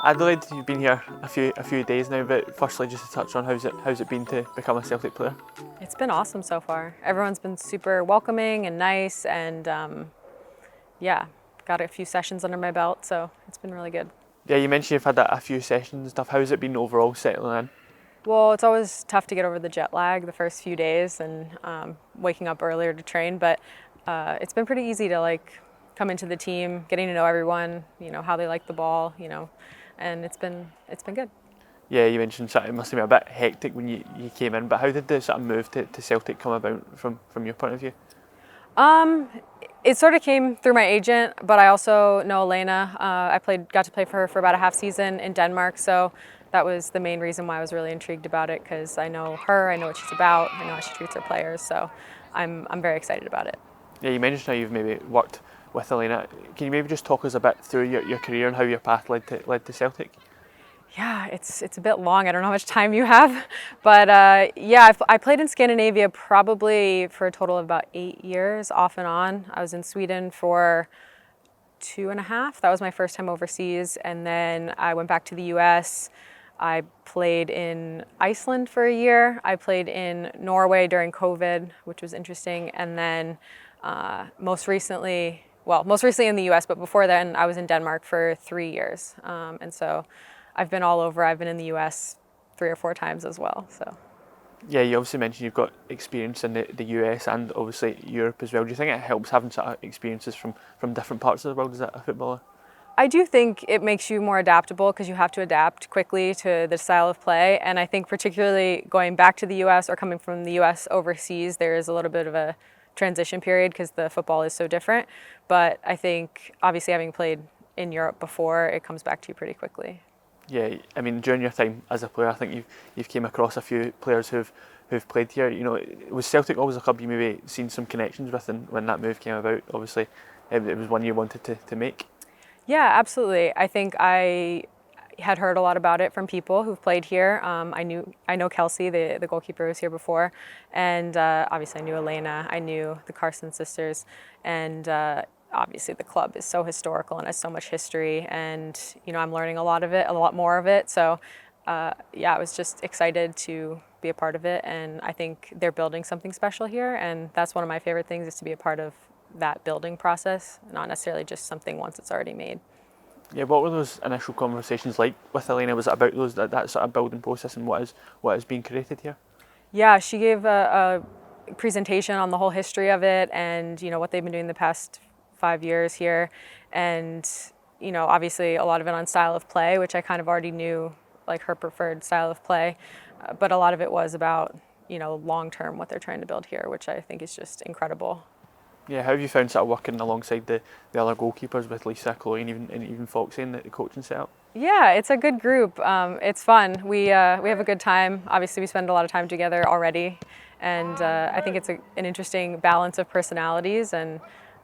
Adelaide, you've been here a few days now, but firstly, just to touch on how's it been to become a Celtic player? It's been awesome so far. Everyone's been super welcoming and nice, and yeah, got a few sessions under my belt, so it's been really good. Yeah, you mentioned you've had a few sessions and stuff. How's it been overall settling in? Well, it's always tough to get over the jet lag the first few days and waking up earlier to train, but it's been pretty easy to come into the team, getting to know everyone, how they like the ball, and it's been good. Yeah, you mentioned it must have been a bit hectic when you came in, but how did the sort of move to Celtic come about from your point of view? It sort of came through my agent, but I also know Elena. Got to play for her for about a half season in Denmark, so that was the main reason why I was really intrigued about it, because I know her, I know what she's about, I know how she treats her players, so I'm very excited about it. Yeah, you mentioned how you've maybe worked with Elena. Can you maybe just talk us a bit through your career and how your path led to Celtic? Yeah, it's a bit long. I don't know how much time you have, but yeah, I played in Scandinavia probably for a total of about 8 years, off and on. I was in Sweden for 2.5. That was my first time overseas, and then I went back to the U.S. I played in Iceland for a year. I played in Norway during COVID, which was interesting, and then most recently in the U.S., but before then I was in Denmark for 3 years, and so I've been all over. I've been in the U.S. 3 or 4 times as well. So. Yeah, you obviously mentioned you've got experience in the US and obviously Europe as well. Do you think it helps having sort of experiences from different parts of the world as a footballer? I do think it makes you more adaptable, because you have to adapt quickly to the style of play. And I think particularly going back to the U.S. or coming from the U.S. overseas, there is a little bit of a transition period because the football is so different. But I think obviously having played in Europe before, it comes back to you pretty quickly. Yeah, I mean, during your time as a player, I think you've came across a few players who've played here. Was Celtic always a club you maybe seen some connections with, and when that move came about, obviously it was one you wanted to make? Yeah, absolutely. I think I had heard a lot about it from people who've played here. I know Kelsey, the goalkeeper, who was here before, and obviously I knew Elena. I knew the Carson sisters, and obviously the club is so historical and has so much history, and I'm learning a lot more of it. So yeah, I was just excited to be a part of it, and I think they're building something special here, and that's one of my favorite things, is to be a part of that building process, not necessarily just something once it's already made. Yeah, what were those initial conversations like with Elena? Was it about that sort of building process and what is being created here? Yeah, she gave a presentation on the whole history of it, and what they've been doing the past 5 years here, and obviously a lot of it on style of play, which I kind of already knew, like her preferred style of play, but a lot of it was about long term what they're trying to build here, which I think is just incredible. Yeah, how have you found sort of working alongside the other goalkeepers with Lisa, Chloe, and even Foxy in the coaching setup? Yeah, it's a good group. It's fun. We have a good time. Obviously, we spend a lot of time together already, and I think it's an interesting balance of personalities, and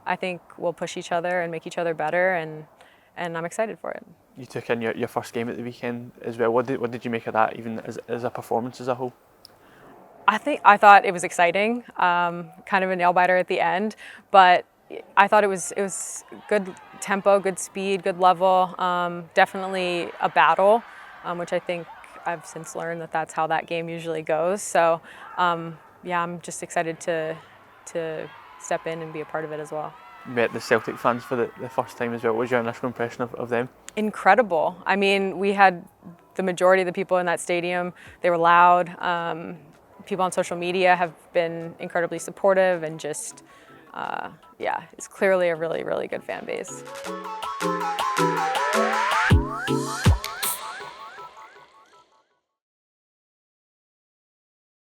I think we'll push each other and make each other better, and I'm excited for it. You took in your first game at the weekend as well. What did you make of that, even as a performance as a whole? I thought it was exciting, kind of a nail biter at the end, but I thought it was good tempo, good speed, good level. Definitely a battle, which I think I've since learned that's how that game usually goes. So yeah, I'm just excited to step in and be a part of it as well. You met the Celtic fans for the first time as well. What was your initial impression of them? Incredible. I mean, we had the majority of the people in that stadium. They were loud. People on social media have been incredibly supportive, and just, yeah, it's clearly a really, really good fan base.